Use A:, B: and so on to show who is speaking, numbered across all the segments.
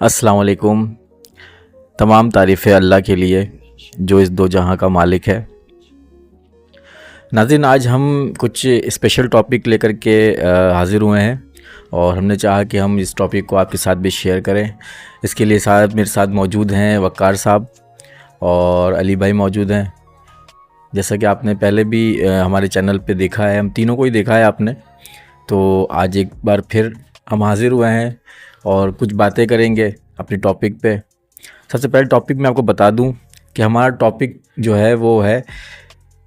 A: السلام علیکم. تمام تعریفیں اللہ کے لیے جو اس دو جہاں کا مالک ہے. ناظرین، آج ہم کچھ اسپیشل ٹاپک لے کر کے حاضر ہوئے ہیں اور ہم نے چاہا کہ ہم اس ٹاپک کو آپ کے ساتھ بھی شیئر کریں. اس کے لیے میرے ساتھ موجود ہیں وقار صاحب اور علی بھائی موجود ہیں. جیسا کہ آپ نے پہلے بھی ہمارے چینل پہ دیکھا ہے، ہم تینوں کو ہی دیکھا ہے آپ نے، تو آج ایک بار پھر ہم حاضر ہوئے ہیں اور کچھ باتیں کریں گے اپنی ٹاپک پہ. سب سے پہلے ٹاپک میں آپ کو بتا دوں کہ ہمارا ٹاپک جو ہے وہ ہے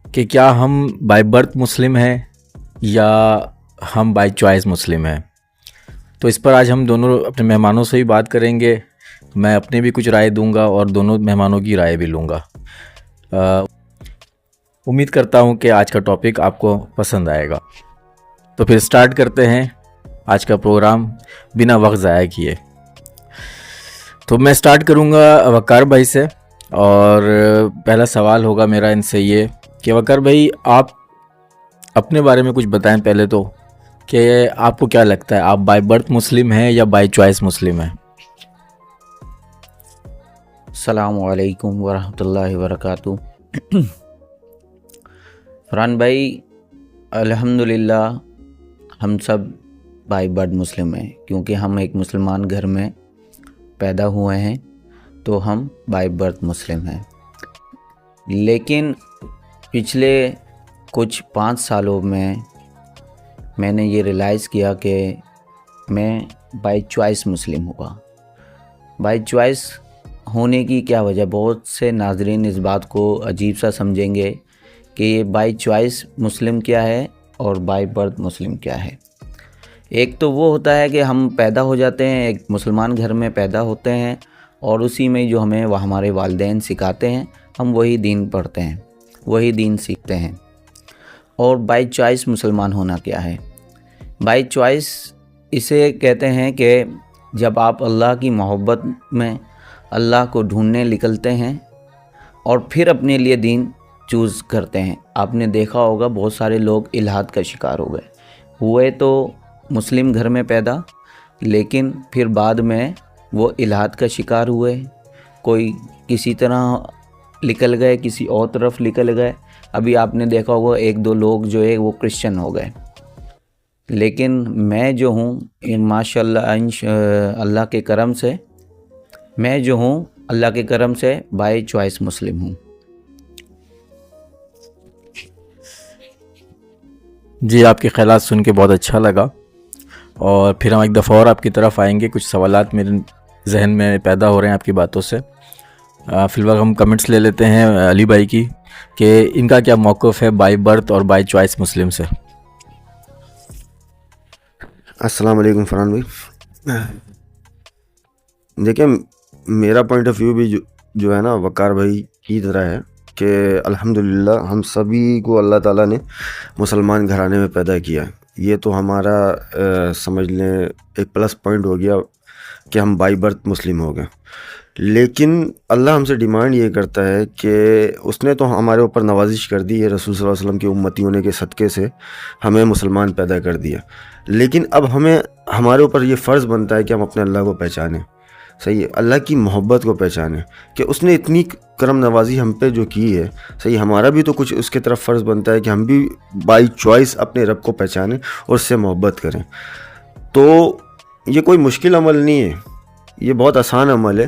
A: کہ کیا ہم بائی برتھ مسلم ہیں یا ہم بائی چوائس مسلم ہیں. تو اس پر آج ہم دونوں اپنے مہمانوں سے ہی بات کریں گے. میں اپنے بھی کچھ رائے دوں گا اور دونوں مہمانوں کی رائے بھی لوں گا. امید کرتا ہوں کہ آج کا ٹاپک آپ کو پسند آئے گا. تو پھر سٹارٹ کرتے ہیں آج کا پروگرام بنا وقت ضائع کیے. تو میں سٹارٹ کروں گا وقار بھائی سے، اور پہلا سوال ہوگا میرا ان سے یہ کہ وقار بھائی، آپ اپنے بارے میں کچھ بتائیں پہلے تو، کہ آپ کو کیا لگتا ہے، آپ بائی برتھ مسلم ہیں یا بائی چوائس مسلم ہیں؟
B: السلام علیکم ورحمۃ اللہ وبرکاتہ. فرحان بھائی، الحمدللہ ہم سب بائی برتھ مسلم ہیں، کیونکہ ہم ایک مسلمان گھر میں پیدا ہوئے ہیں تو ہم بائی برتھ مسلم ہیں. لیکن پچھلے کچھ 5 سالوں میں نے یہ ریلائز کیا کہ میں بائی چوائس مسلم ہوا. بائی چوائس ہونے کی کیا وجہ؟ بہت سے ناظرین اس بات کو عجیب سا سمجھیں گے کہ یہ بائی چوائس مسلم کیا ہے اور بائی برتھ مسلم کیا ہے. ایک تو وہ ہوتا ہے کہ ہم پیدا ہو جاتے ہیں، ایک مسلمان گھر میں پیدا ہوتے ہیں اور اسی میں جو ہمیں وہ ہمارے والدین سکھاتے ہیں ہم وہی دین پڑھتے ہیں، وہی دین سیکھتے ہیں. اور بائی چوائس مسلمان ہونا کیا ہے؟ بائی چوائس اسے کہتے ہیں کہ جب آپ اللہ کی محبت میں اللہ کو ڈھونڈنے نکلتے ہیں اور پھر اپنے لیے دین چوز کرتے ہیں. آپ نے دیکھا ہوگا بہت سارے لوگ الحاد کا شکار ہوئے تو مسلم گھر میں پیدا، لیکن پھر بعد میں وہ الحاد کا شکار ہوئے، کوئی کسی طرح نکل گئے، کسی اور طرف نکل گئے. ابھی آپ نے دیکھا ہوگا 1-2 لوگ جو ہے وہ کرسچن ہو گئے. لیکن میں جو ہوں ماشاءاللہ اللہ کے کرم سے، میں جو ہوں اللہ کے کرم سے بائی چوائس مسلم ہوں.
A: جی، آپ کے خیالات سن کے بہت اچھا لگا، اور پھر ہم ایک دفعہ اور آپ کی طرف آئیں گے. کچھ سوالات میرے ذہن میں پیدا ہو رہے ہیں آپ کی باتوں سے. فی الوقت ہم کمنٹس لے لیتے ہیں علی بھائی کی کہ ان کا کیا موقف ہے بائی برتھ اور بائی چوائس مسلم سے.
C: السلام علیکم فرحان بھائی. دیکھیں، میرا پوائنٹ آف ویو بھی جو ہے نا وقار بھائی کی طرح ہے کہ الحمدللہ ہم سبھی کو اللہ تعالیٰ نے مسلمان گھرانے میں پیدا کیا. یہ تو ہمارا سمجھ لیں ایک پلس پوائنٹ ہو گیا کہ ہم بائی برتھ مسلم ہو گئے. لیکن اللہ ہم سے ڈیمانڈ یہ کرتا ہے کہ اس نے تو ہمارے اوپر نوازش کر دی ہے، رسول صلی اللہ علیہ وسلم کی امتی ہونے کے صدقے سے ہمیں مسلمان پیدا کر دیا. لیکن اب ہمارے اوپر یہ فرض بنتا ہے کہ ہم اپنے اللہ کو پہچانیں، صحیح ہے، اللہ کی محبت کو پہچانیں کہ اس نے اتنی کرم نوازی ہم پہ جو کی ہے. صحیح، ہمارا بھی تو کچھ اس کے طرف فرض بنتا ہے کہ ہم بھی بائی چوائس اپنے رب کو پہچانیں اور اس سے محبت کریں. تو یہ کوئی مشکل عمل نہیں ہے، یہ بہت آسان عمل ہے.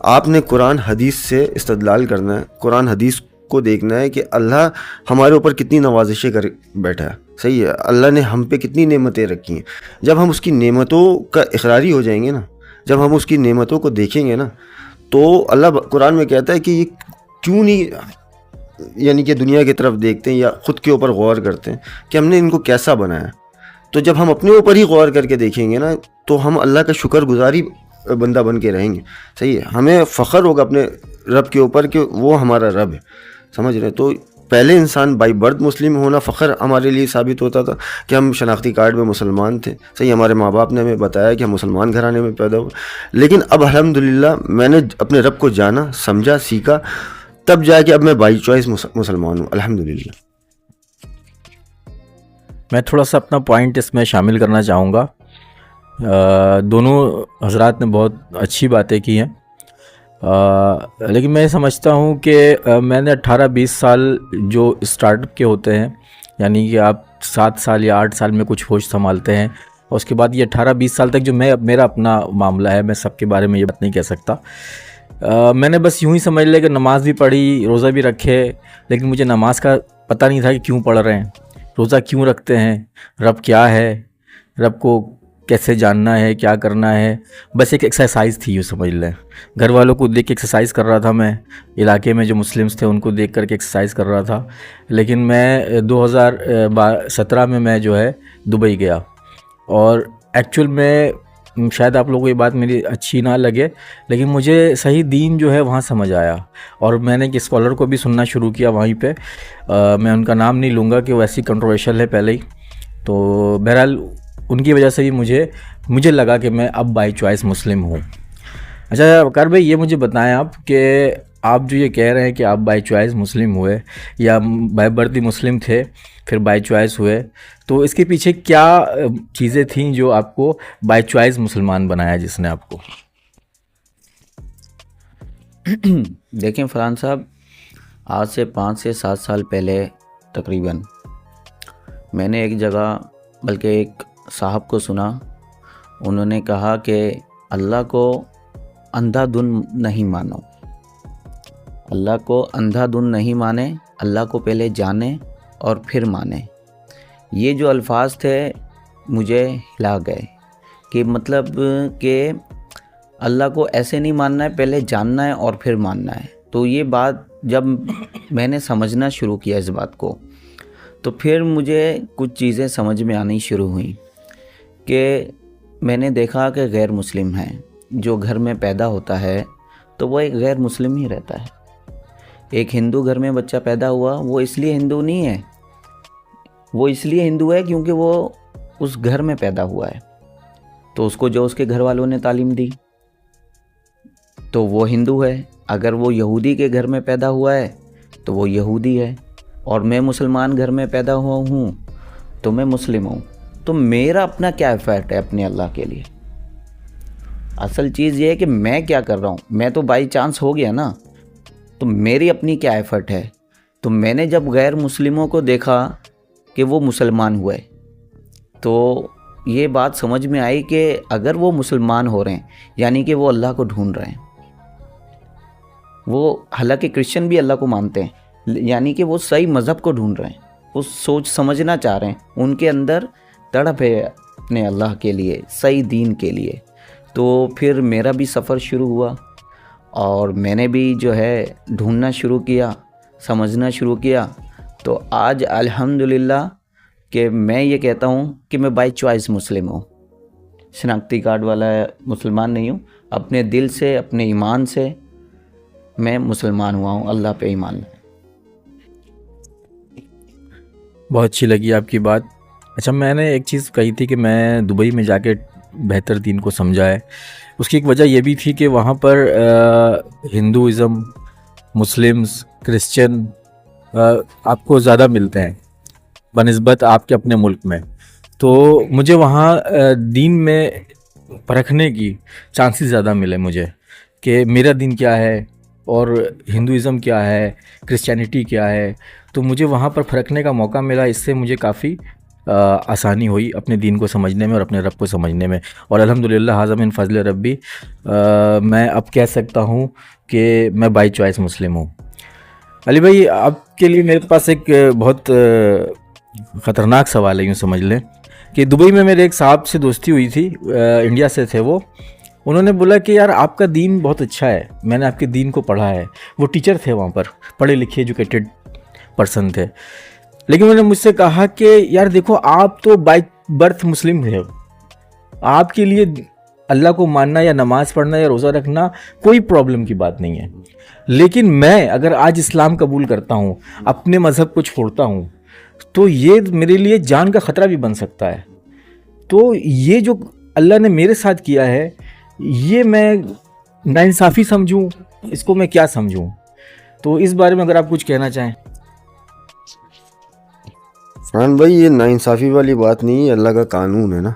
C: آپ نے قرآن حدیث سے استدلال کرنا ہے، قرآن حدیث کو دیکھنا ہے کہ اللہ ہمارے اوپر کتنی نوازشیں کر بیٹھا ہے. صحیح ہے، اللہ نے ہم پہ کتنی نعمتیں رکھی ہیں. جب ہم اس کی نعمتوں کا اقراری ہو جائیں گے نا، جب ہم اس کی نعمتوں کو دیکھیں گے نا، تو اللہ قرآن میں کہتا ہے کہ یہ کیوں نہیں یعنی کہ دنیا کی طرف دیکھتے ہیں یا خود کے اوپر غور کرتے ہیں کہ ہم نے ان کو کیسا بنایا. تو جب ہم اپنے اوپر ہی غور کر کے دیکھیں گے نا، تو ہم اللہ کا شکر گزاری بندہ بن کے رہیں گے. صحیح ہے، ہمیں فخر ہوگا اپنے رب کے اوپر کہ وہ ہمارا رب ہے. سمجھ رہے ہیں؟ تو پہلے انسان بائی برتھ مسلم ہونا فخر ہمارے لیے ثابت ہوتا تھا کہ ہم شناختی کارڈ میں مسلمان تھے. صحیح، ہمارے ماں باپ نے ہمیں بتایا کہ ہم مسلمان گھرانے میں پیدا ہوئے. لیکن اب الحمدللہ میں نے اپنے رب کو جانا، سمجھا، سیکھا، تب جا کے اب میں بائی چوائس مسلمان ہوں الحمدللہ.
A: میں تھوڑا سا اپنا پوائنٹ اس میں شامل کرنا چاہوں گا. دونوں حضرات نے بہت اچھی باتیں کی ہیں، لیکن میں سمجھتا ہوں کہ میں نے 18-20 سال جو اسٹارٹ اپ کے ہوتے ہیں، یعنی کہ آپ 7 سال یا 8 سال میں کچھ ہوش سنبھالتے ہیں، اور اس کے بعد یہ 18-20 سال تک جو میرا اپنا معاملہ ہے، میں سب کے بارے میں یہ بات نہیں کہہ سکتا، میں نے بس یوں ہی سمجھ لیا کہ نماز بھی پڑھی، روزہ بھی رکھے، لیکن مجھے نماز کا پتہ نہیں تھا کہ کیوں پڑھ رہے ہیں، روزہ کیوں رکھتے ہیں، رب کیا ہے، رب کو کیسے جاننا ہے، کیا کرنا ہے، بس ایک ایکسرسائز تھی، یوں سمجھ لیں۔ گھر والوں کو دیکھ کے ایکسرسائز کر رہا تھا، میں علاقے میں جو مسلمس تھے ان کو دیکھ کر کے ایکسرسائز کر رہا تھا، لیکن میں 2017 میں جو ہے دبئی گیا، اور ایکچول میں شاید آپ لوگوں کو یہ بات میری اچھی نہ لگے، لیکن مجھے صحیح دین جو ہے وہاں سمجھ آیا، اور میں نے ایک اسکالر کو بھی سننا شروع کیا وہیں پہ، میں ان کا نام نہیں لوں گا کہ وہ ایسی کنٹروورشل ہے پہلے ہی، تو بہرحال ان کی وجہ سے بھی مجھے لگا کہ میں اب بائی چوائس مسلم ہوں۔ اچھا وقار بھائی، یہ مجھے بتائیں آپ کہ آپ جو یہ کہہ رہے ہیں کہ آپ بائی چوائس مسلم ہوئے یا بائی برتھ ہی مسلم تھے پھر بائی چوائس ہوئے، تو اس کے پیچھے کیا چیزیں تھیں جو آپ کو بائی چوائس مسلمان بنایا، جس نے آپ کو؟
B: دیکھیں فرحان صاحب، آج سے 5 سے 7 سال پہلے تقریباً میں نے ایک جگہ، بلکہ ایک صاحب کو سنا، انہوں نے کہا کہ اللہ کو اندھا دھن نہیں مانو، اللہ کو اندھا دھن نہیں مانے، اللہ کو پہلے جانے اور پھر مانے۔ یہ جو الفاظ تھے مجھے ہلا گئے، کہ مطلب کہ اللہ کو ایسے نہیں ماننا ہے، پہلے جاننا ہے اور پھر ماننا ہے۔ تو یہ بات جب میں نے سمجھنا شروع کیا اس بات کو، تو پھر مجھے کچھ چیزیں سمجھ میں آنی شروع ہوئیں، کہ میں نے دیکھا کہ غیر مسلم ہیں، جو گھر میں پیدا ہوتا ہے تو وہ ایک غیر مسلم ہی رہتا ہے۔ ایک ہندو گھر میں بچہ پیدا ہوا، وہ اس لیے ہندو نہیں ہے، وہ اس لیے ہندو ہے کیونکہ وہ اس گھر میں پیدا ہوا ہے، تو اس کو جو اس کے گھر والوں نے تعلیم دی تو وہ ہندو ہے۔ اگر وہ یہودی کے گھر میں پیدا ہوا ہے تو وہ یہودی ہے، اور میں مسلمان گھر میں پیدا ہوا ہوں تو میں مسلم ہوں۔ تو میرا اپنا کیا ایفرٹ ہے اپنے اللہ کے لیے؟ اصل چیز یہ ہے کہ میں کیا کر رہا ہوں، میں تو بائی چانس ہو گیا نا، تو میری اپنی کیا ایفرٹ ہے؟ تو میں نے جب غیر مسلموں کو دیکھا کہ وہ مسلمان ہوئے، تو یہ بات سمجھ میں آئی کہ اگر وہ مسلمان ہو رہے ہیں یعنی کہ وہ اللہ کو ڈھونڈ رہے ہیں، وہ حالانکہ کرسچن بھی اللہ کو مانتے ہیں، یعنی کہ وہ صحیح مذہب کو ڈھونڈ رہے ہیں، وہ سوچ سمجھنا چاہ رہے ہیں، ان کے اندر تڑپ ہے اپنے اللہ کے لیے، صحیح دین کے لیے۔ تو پھر میرا بھی سفر شروع ہوا، اور میں نے بھی جو ہے ڈھونڈنا شروع کیا، سمجھنا شروع کیا، تو آج الحمدللہ کہ میں یہ کہتا ہوں کہ میں بائی چوائس مسلم ہوں، شناختی کارڈ والا مسلمان نہیں ہوں، اپنے دل سے، اپنے ایمان سے میں مسلمان ہوا ہوں، اللہ پہ ایمان ہے۔
A: بہت اچھی لگی آپ کی بات۔ اچھا، میں نے ایک چیز کہی تھی کہ میں دبئی میں جا کے بہتر دین کو سمجھا ہے، اس کی ایک وجہ یہ بھی تھی کہ وہاں پر ہندوازم، مسلمز، کرسچن آپ کو زیادہ ملتے ہیں بنسبت آپ کے اپنے ملک میں، تو مجھے وہاں دین میں پرکھنے کی چانسز زیادہ ملے مجھے، کہ میرا دین کیا ہے اور ہندوازم کیا ہے، کرسچینٹی کیا ہے، تو مجھے وہاں پر پرکھنے کا موقع ملا۔ اس سے مجھے کافی آسانی ہوئی اپنے دین کو سمجھنے میں اور اپنے رب کو سمجھنے میں، اور الحمدللہ ھذا من فضل ربی، میں اب کہہ سکتا ہوں کہ میں بائی چوائس مسلم ہوں۔ علی بھائی، آپ کے لیے میرے پاس ایک بہت خطرناک سوال ہے، یوں سمجھ لیں کہ دبئی میں میرے ایک صاحب سے دوستی ہوئی تھی، انڈیا سے تھے وہ، انہوں نے بولا کہ یار آپ کا دین بہت اچھا ہے، میں نے آپ کے دین کو پڑھا ہے، وہ ٹیچر تھے وہاں پر، پڑھے لکھے ایجوکیٹڈ پرسن تھے، لیکن انہوں نے مجھ سے کہا کہ یار دیکھو آپ تو بائی برتھ مسلم ہیں، آپ کے لیے اللہ کو ماننا یا نماز پڑھنا یا روزہ رکھنا کوئی پرابلم کی بات نہیں ہے، لیکن میں اگر آج اسلام قبول کرتا ہوں، اپنے مذہب کو چھوڑتا ہوں، تو یہ میرے لیے جان کا خطرہ بھی بن سکتا ہے، تو یہ جو اللہ نے میرے ساتھ کیا ہے یہ میں ناانصافی سمجھوں، اس کو میں کیا سمجھوں؟ تو اس بارے میں اگر آپ کچھ کہنا چاہیں۔
C: فرحان بھائی، یہ ناانصافی والی بات نہیں ہے، اللہ کا قانون ہے نا،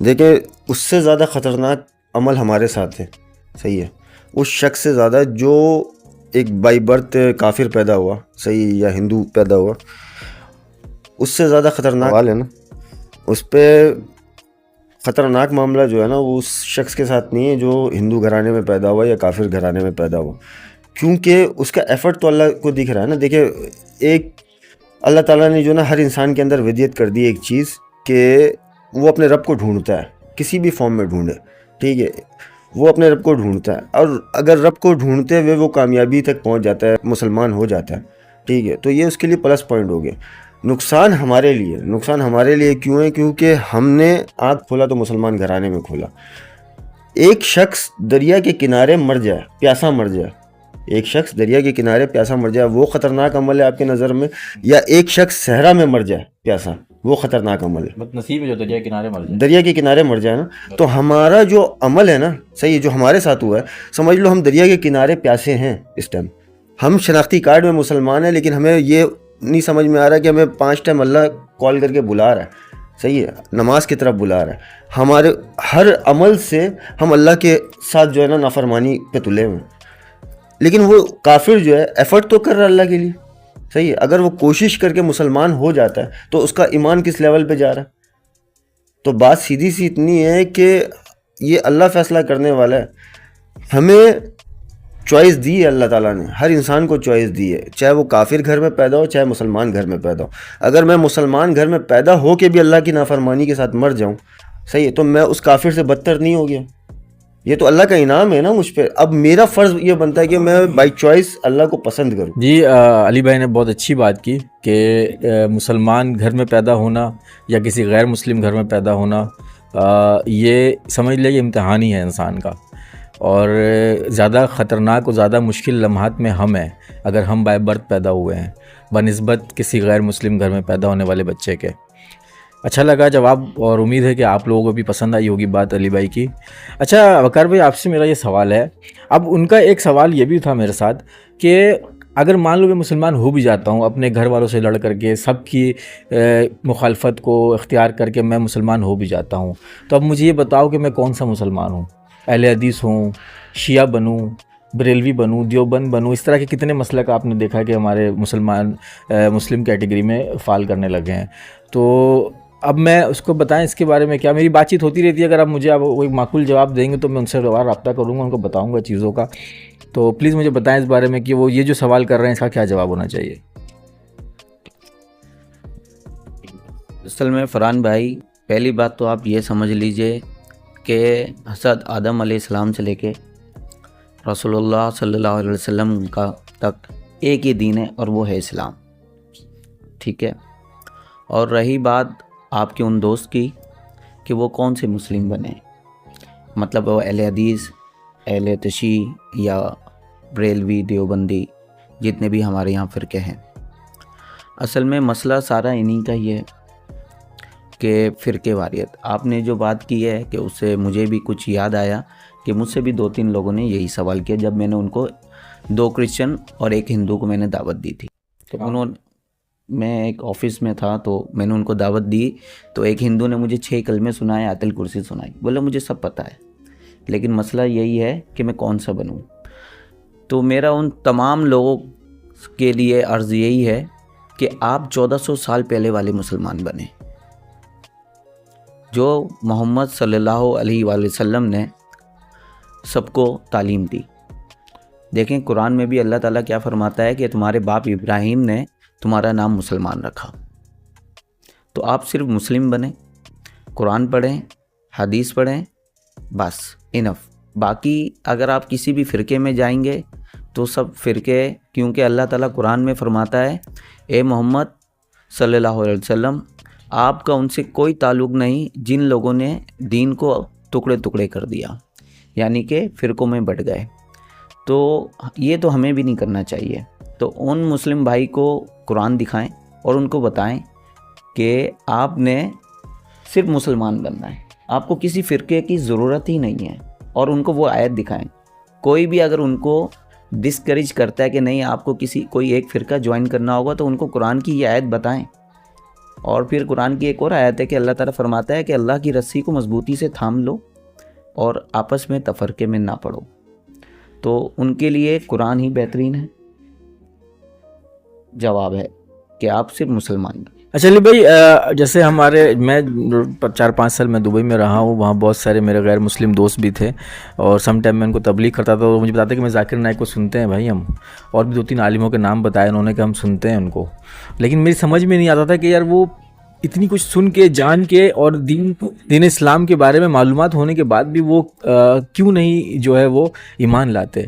C: دیکھیں اس سے زیادہ خطرناک عمل ہمارے ساتھ ہے، صحیح ہے، اس شخص سے زیادہ جو ایک بائی برتھ کافر پیدا ہوا، صحیح، یا ہندو پیدا ہوا، اس سے زیادہ خطرناک سوال ہے نا. اس پہ خطرناک معاملہ جو ہے نا وہ اس شخص کے ساتھ نہیں ہے جو ہندو گھرانے میں پیدا ہوا یا کافر گھرانے میں پیدا ہوا، کیونکہ اس کا ایفرٹ تو اللہ کو دکھ رہا ہے نا. دیکھیں ایک اللہ تعالیٰ نے جو نا ہر انسان کے اندر ودیت کر دی ایک چیز کہ وہ اپنے رب کو ڈھونڈتا ہے، کسی بھی فارم میں ڈھونڈے، ٹھیک ہے، وہ اپنے رب کو ڈھونڈتا ہے، اور اگر رب کو ڈھونڈتے ہوئے وہ کامیابی تک پہنچ جاتا ہے، مسلمان ہو جاتا ہے، ٹھیک ہے، تو یہ اس کے لیے پلس پوائنٹ ہو گیا. نقصان ہمارے لیے کیوں ہے؟ کیونکہ ہم نے آنکھ کھولا تو مسلمان گھرانے میں کھولا. ایک شخص دریا کے کنارے مر جائے، پیاسا مر جائے، ایک شخص دریا کے کنارے پیاسا مر جائے، وہ خطرناک عمل ہے آپ کے نظر میں؟ یا ایک شخص صحرا میں مر جائے پیاسا، وہ خطرناک عمل ہے؟
A: بد نصیب ہے جو دریا کنارے مر جائے.
C: دریا کے کنارے مر جائے نا. تو ہمارا جو عمل ہے نا، صحیح، جو ہمارے ساتھ ہوا ہے، سمجھ لو ہم دریا کے کنارے پیاسے ہیں اس ٹائم. ہم شناختی کارڈ میں مسلمان ہیں، لیکن ہمیں یہ نہیں سمجھ میں آ رہا کہ ہمیں 5 ٹائم اللہ کال کر کے بلا رہا ہے، صحیح ہے، نماز کی طرف بلا رہا ہے. ہمارے ہر عمل سے ہم اللہ کے ساتھ جو ہے نا نافرمانی پہ تلے ہوئے ہیں. لیکن وہ کافر جو ہے ایفرٹ تو کر رہا ہے اللہ کے لیے، صحیح ہے، اگر وہ کوشش کر کے مسلمان ہو جاتا ہے تو اس کا ایمان کس لیول پہ جا رہا ہے. تو بات سیدھی سی اتنی ہے کہ یہ اللہ فیصلہ کرنے والا ہے. ہمیں چوائس دی ہے اللہ تعالیٰ نے، ہر انسان کو چوائس دی ہے، چاہے وہ کافر گھر میں پیدا ہو چاہے مسلمان گھر میں پیدا ہو. اگر میں مسلمان گھر میں پیدا ہو کے بھی اللہ کی نافرمانی کے ساتھ مر جاؤں، صحیح ہے، تو میں اس کافر سے بدتر نہیں ہو گیا. یہ تو اللہ کا انعام ہے نا مجھ پہ. اب میرا فرض یہ بنتا ہے کہ میں بائی چوائس اللہ کو پسند کروں.
A: جی علی بھائی نے بہت اچھی بات کی کہ مسلمان گھر میں پیدا ہونا یا کسی غیر مسلم گھر میں پیدا ہونا یہ سمجھ لے یہ امتحان ہی ہے انسان کا، اور زیادہ خطرناک اور زیادہ مشکل لمحات میں ہم ہیں اگر ہم بائی برتھ پیدا ہوئے ہیں بنسبت کسی غیر مسلم گھر میں پیدا ہونے والے بچے کے. اچھا لگا جواب، اور امید ہے کہ آپ لوگوں کو بھی پسند آئی ہوگی بات علی بھائی کی. اچھا وقار بھائی، آپ سے میرا یہ سوال ہے، اب ان کا ایک سوال یہ بھی تھا میرے ساتھ کہ اگر مان لو میں مسلمان ہو بھی جاتا ہوں، اپنے گھر والوں سے لڑ کر کے سب کی مخالفت کو اختیار کر کے میں مسلمان ہو بھی جاتا ہوں، تو اب مجھے یہ بتاؤ کہ میں کون سا مسلمان ہوں؟ اہل حدیث ہوں، شیعہ بنوں، بریلوی بنوں، دیوبند بنوں؟ اس طرح کے کتنے مسلک آپ نے دیکھا کہ ہمارے مسلم کیٹیگری میں فال کرنے لگے ہیں. تو اب میں اس کو بتائیں اس کے بارے میں کیا؟ میری بات چیت ہوتی رہتی ہے، اگر آپ مجھے اب کوئی معقول جواب دیں گے تو میں ان سے رابطہ کروں گا، ان کو بتاؤں گا چیزوں کا. تو پلیز مجھے بتائیں اس بارے میں کہ وہ یہ جو سوال کر رہے ہیں اس کا کیا جواب ہونا چاہیے.
B: اصل میں فرحان بھائی، پہلی بات تو آپ یہ سمجھ لیجئے کہ حضرت آدم علیہ السلام سے لے کے رسول اللہ صلی اللہ علیہ وسلم کا تک ایک ہی دین ہے، اور وہ ہے اسلام، ٹھیک ہے. اور رہی بات آپ کے ان دوست کی کہ وہ کون سے مسلم بنے، مطلب وہ اہل حدیث، اہل تشیع یا بریلوی، دیوبندی، جتنے بھی ہمارے یہاں فرقے ہیں، اصل میں مسئلہ سارا انہی کا ہی ہے کہ فرقے واریت. آپ نے جو بات کی ہے کہ اس سے مجھے بھی کچھ یاد آیا کہ مجھ سے بھی 2-3 لوگوں نے یہی سوال کیا جب میں نے ان کو 2 کرسچن اور 1 ہندو کو میں نے دعوت دی تھی. تو میں ایک آفس میں تھا تو میں نے ان کو دعوت دی، تو ایک ہندو نے مجھے 6 کلمے سنائے، آیت الکرسی سنائی، بولا مجھے سب پتہ ہے، لیکن مسئلہ یہی ہے کہ میں کون سا بنوں. تو میرا ان تمام لوگوں کے لیے عرض یہی ہے کہ آپ 1400 سال پہلے والے مسلمان بنیں جو محمد صلی اللہ علیہ وآلہ وسلم نے سب کو تعلیم دی. دیکھیں قرآن میں بھی اللہ تعالیٰ کیا فرماتا ہے کہ تمہارے باپ ابراہیم نے تمہارا نام مسلمان رکھا. تو آپ صرف مسلم بنیں، قرآن پڑھیں، حدیث پڑھیں، بس انف. باقی اگر آپ کسی بھی فرقے میں جائیں گے تو سب فرقے، کیونکہ اللہ تعالیٰ قرآن میں فرماتا ہے اے محمد صلی اللہ علیہ وسلم آپ کا ان سے کوئی تعلق نہیں جن لوگوں نے دین کو ٹکڑے ٹکڑے کر دیا، یعنی کہ فرقوں میں بٹ گئے. تو یہ تو ہمیں بھی نہیں کرنا چاہیے. تو ان مسلم بھائی کو قرآن دکھائیں اور ان کو بتائیں کہ آپ نے صرف مسلمان بننا ہے، آپ کو کسی فرقے کی ضرورت ہی نہیں ہے، اور ان کو وہ آیت دکھائیں. کوئی بھی اگر ان کو ڈسکریج کرتا ہے کہ نہیں آپ کو کوئی ایک فرقہ جوائن کرنا ہوگا تو ان کو قرآن کی یہ آیت بتائیں اور پھر قرآن کی ایک اور آیت ہے کہ اللہ تعالیٰ فرماتا ہے کہ اللہ کی رسی کو مضبوطی سے تھام لو اور آپس میں تفرقے میں نہ پڑو. تو ان کے لیے قرآن ہی بہترین ہے. جواب ہے کہ آپ صرف مسلمان ہیں.
A: اچھا علی بھائی، جیسے میں 4-5 سال میں دبئی میں رہا ہوں، وہاں بہت سارے میرے غیر مسلم دوست بھی تھے، اور سم ٹائم میں ان کو تبلیغ کرتا تھا تو مجھے بتاتے کہ میں ذاکر نائک کو سنتے ہیں بھائی ہم، اور بھی 2-3 عالموں کے نام بتائے انہوں نے کہ ہم سنتے ہیں ان کو. لیکن میری سمجھ میں نہیں آتا تھا کہ یار وہ اتنی کچھ سن کے جان کے اور دین اسلام کے بارے میں معلومات ہونے کے بعد بھی وہ کیوں نہیں جو ہے وہ ایمان لاتے،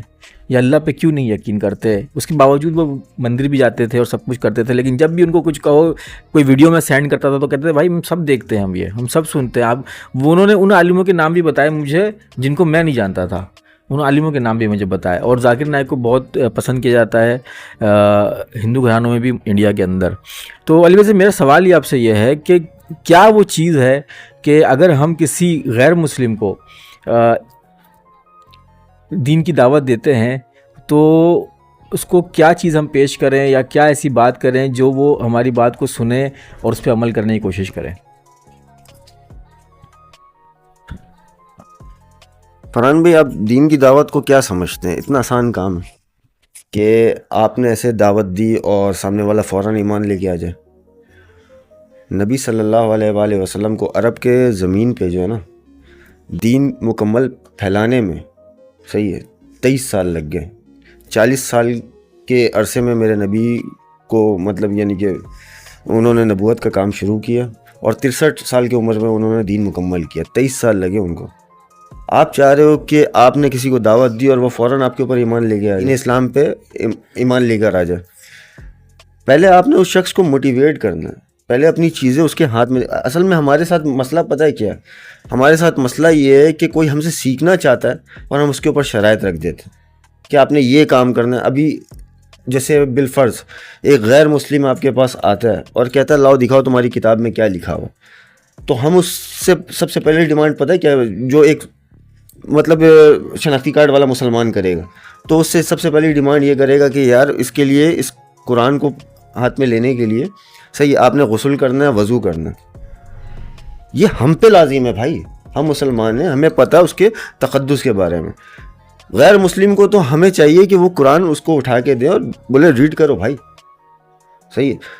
A: یا اللہ پہ کیوں نہیں یقین کرتے. اس کے باوجود وہ مندر بھی جاتے تھے اور سب کچھ کرتے تھے، لیکن جب بھی ان کو کچھ کہو، کوئی ویڈیو میں سینڈ کرتا تھا تو کہتے تھے بھائی ہم سب دیکھتے ہیں، ہم سب سنتے ہیں. انہوں نے ان عالموں کے نام بھی بتائے مجھے جن کو میں نہیں جانتا تھا، ان عالموں کے نام بھی مجھے بتائے. اور ذاکر نائک کو بہت پسند کیا جاتا ہے ہندو گھرانوں میں بھی انڈیا کے اندر. تو علی بھائی سے میرا سوال یہ آپ سے یہ ہے کہ کیا وہ چیز ہے کہ اگر ہم کسی غیر مسلم کو دین کی دعوت دیتے ہیں تو اس کو کیا چیز ہم پیش کریں، یا کیا ایسی بات کریں جو وہ ہماری بات کو سنیں اور اس پہ عمل کرنے کی کوشش کریں؟
C: فرحان بھائی، آپ دین کی دعوت کو کیا سمجھتے ہیں؟ اتنا آسان کام ہے کہ آپ نے ایسے دعوت دی اور سامنے والا فوراً ایمان لے کے آ جائے. نبی صلی اللہ علیہ وآلہ وسلم کو عرب کے زمین پہ جو ہے نا دین مکمل پھیلانے میں 23 سال لگ گئے. 40 سال کے عرصے میں میرے نبی کو یعنی کہ انہوں نے نبوت کا کام شروع کیا، اور 63 سال کی عمر میں انہوں نے دین مکمل کیا. 23 سال لگے ان کو. آپ چاہ رہے ہو کہ آپ نے کسی کو دعوت دی اور وہ فوراً آپ کے اوپر ایمان لے کے آ جائے، اسلام پہ ایمان لے کر آ جائے. پہلے آپ نے اس شخص کو موٹیویٹ کرنا ہے، پہلے اپنی چیزیں اس کے ہاتھ میں. اصل میں ہمارے ساتھ مسئلہ پتہ ہے کیا ہے؟ ہمارے ساتھ مسئلہ یہ ہے کہ کوئی ہم سے سیکھنا چاہتا ہے اور ہم اس کے اوپر شرائط رکھ دیتے ہیں کہ آپ نے یہ کام کرنا ہے. ابھی جیسے بالفرض ایک غیر مسلم آپ کے پاس آتا ہے اور کہتا ہے لاؤ دکھاؤ تمہاری کتاب میں کیا لکھا ہوا، تو ہم اس سے سب سے پہلے ڈیمانڈ پتہ ہے کیا ہے؟ جو ایک شناختی کارڈ والا مسلمان کرے گا تو اس سے سب سے پہلی ڈیمانڈ یہ کرے گا کہ یار اس کے لیے، اس قرآن کو ہاتھ میں لینے کے لیے آپ نے غسل کرنا ہے، وضو کرنا ہے. یہ ہم پہ لازم ہے بھائی، ہم مسلمان ہیں، ہمیں پتہ اس کے تقدس کے بارے میں. غیر مسلم کو تو ہمیں چاہیے کہ وہ قرآن اس کو اٹھا کے دے اور بولے ریڈ کرو بھائی.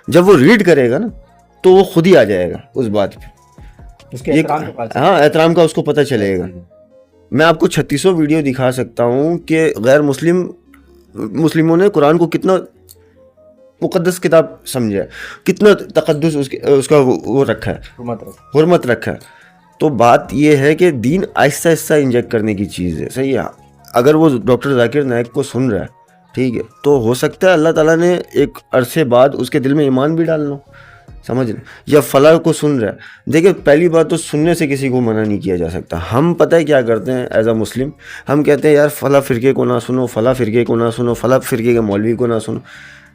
C: جب وہ ریڈ کرے گا نا تو وہ خود ہی آ جائے گا اس بات پہ، احترام کا اس کو پتہ چلے گا. میں آپ کو 3600 ویڈیو دکھا سکتا ہوں کہ غیر مسلموں نے قرآن کو کتنا مقدس کتاب سمجھا ہے، کتنا تقدس اس کا وہ رکھا ہے، حرمت رکھا ہے. تو بات یہ ہے کہ دین آہستہ آہستہ انجیکٹ کرنے کی چیز ہے. اگر وہ ڈاکٹر ذاکر نائک کو سن رہا ہے، ٹھیک ہے، تو ہو سکتا ہے اللہ تعالیٰ نے ایک عرصے بعد اس کے دل میں ایمان بھی ڈال لو، سمجھ لیں. یا فلاں کو سن رہا ہے. دیکھیں، پہلی بات تو سننے سے کسی کو منع نہیں کیا جا سکتا. ہم پتہ ہے کیا کرتے ہیں ایز اے مسلم؟ ہم کہتے ہیں یار فلاں فرقے کو نہ سنو، فلاں فرقے کو نہ سنو، فلاں فرقے کے مولوی کو نہ سنو.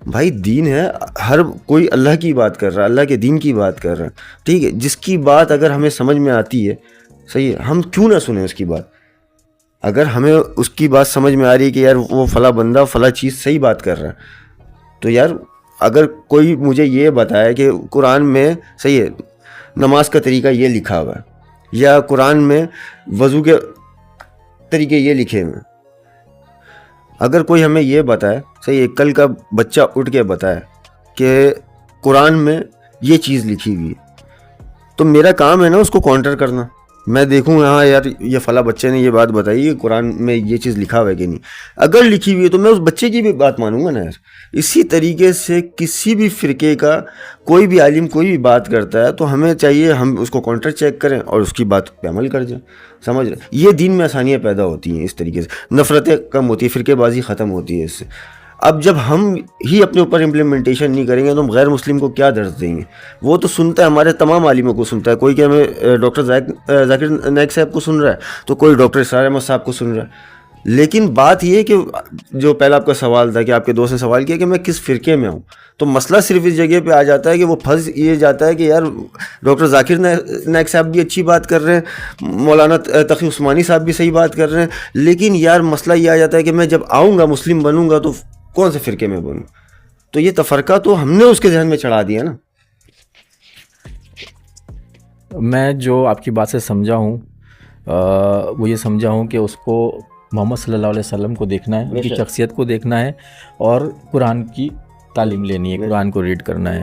C: بھائی دین ہے، ہر کوئی اللہ کی بات کر رہا ہے، اللہ کے دین کی بات کر رہا ہے، ٹھیک ہے. جس کی بات اگر ہمیں سمجھ میں آتی ہے، ہم کیوں نہ سنیں اس کی بات؟ اگر ہمیں اس کی بات سمجھ میں آ رہی ہے کہ یار وہ فلاں بندہ فلاں چیز صحیح بات کر رہا ہے، تو یار اگر کوئی مجھے یہ بتایا کہ قرآن میں نماز کا طریقہ یہ لکھا ہوا ہے، یا قرآن میں وضو کے طریقے یہ لکھے ہوئے ہیں، اگر کوئی ہمیں یہ بتائے، کل کا بچہ اٹھ کے بتائے کہ قرآن میں یہ چیز لکھی ہوئی ہے، تو میرا کام ہے نا اس کو کاؤنٹر کرنا. میں دیکھوں ہاں یار یہ فلاں بچے نے یہ بات بتائی کہ قرآن میں یہ چیز لکھا ہوا ہے کہ نہیں. اگر لکھی ہوئی ہے تو میں اس بچے کی بھی بات مانوں گا نا یار. اسی طریقے سے کسی بھی فرقے کا کوئی بھی عالم کوئی بھی بات کرتا ہے تو ہمیں چاہیے ہم اس کو کاؤنٹر چیک کریں اور اس کی بات پہ عمل کر جائیں. سمجھ رہے؟ یہ دین میں آسانیاں پیدا ہوتی ہیں، اس طریقے سے نفرتیں کم ہوتی ہیں، فرقے بازی ختم ہوتی ہے اس سے. اب جب ہم ہی اپنے اوپر امپلیمنٹیشن نہیں کریں گے تو ہم غیر مسلم کو کیا درس دیں گے؟ وہ تو سنتا ہے، ہمارے تمام عالموں کو سنتا ہے. کوئی کہ ہمیں ڈاکٹر ذاکر نائک صاحب کو سن رہا ہے، تو کوئی ڈاکٹر اسرار احمد صاحب کو سن رہا ہے. لیکن بات یہ کہ جو پہلا آپ کا سوال تھا کہ آپ کے دوست نے سوال کیا کہ میں کس فرقے میں ہوں، تو مسئلہ صرف اس جگہ پہ آ جاتا ہے کہ وہ پھنس یہ جاتا ہے کہ یار ڈاکٹر ذاکر نائک صاحب بھی اچھی بات کر رہے ہیں، مولانا تقی عثمانی صاحب بھی صحیح بات کر رہے ہیں، لیکن یار مسئلہ یہ آ جاتا ہے کہ میں جب آؤں گا مسلم بنوں گا تو کون سے فرقے میں بنوں؟ تو یہ تفرقہ تو ہم نے اس کے ذہن میں چڑھا دیا نا.
A: میں جو آپ کی بات سے سمجھا ہوں وہ یہ سمجھا ہوں کہ اس کو محمد صلی اللہ علیہ وسلم کو دیکھنا ہے, ان کی شخصیت کو دیکھنا ہے اور قرآن کی تعلیم لینی ہے, قرآن کو ریڈ کرنا ہے.